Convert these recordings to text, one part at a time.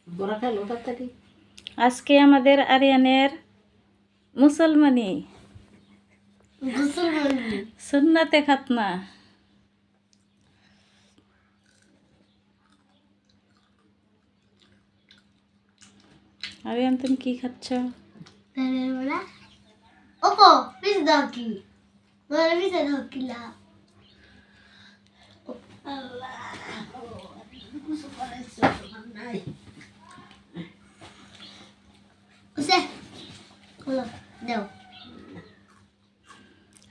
বড়া খেলো তাড়াতাড়ি। আজকে আমাদের আরিয়ানের মুসলমানি সুন্নাতে খাতনা। আরিয়ান তুমি কি খাচ্ছ? ওপো পিস দাও কি বলে পিস দাও কি লা নাই ওসে হলো দাও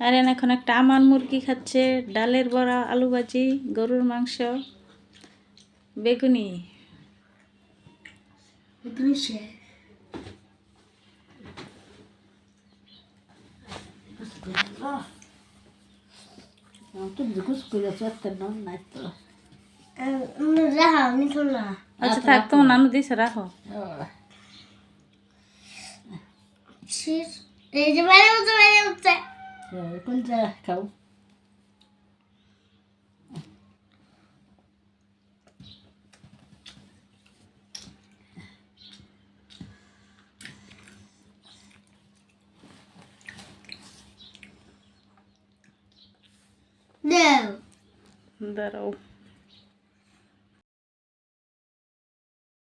আরিয়ান এখন একটা আমার মুরগি খাচ্ছে, ডালের বড়া, আলু ভাজি, গরুর মাংস, বেগুনি। তুমি সে তুমি গুছ করে চত্তে নন নাই তো। রাহা মিঠুন না আচ্ছা থাক, তোমার নানু দিছে, রাখো। ছিস এই যে বাইরে উঠছে কোন যা খাও। দাও দাঁড়াও।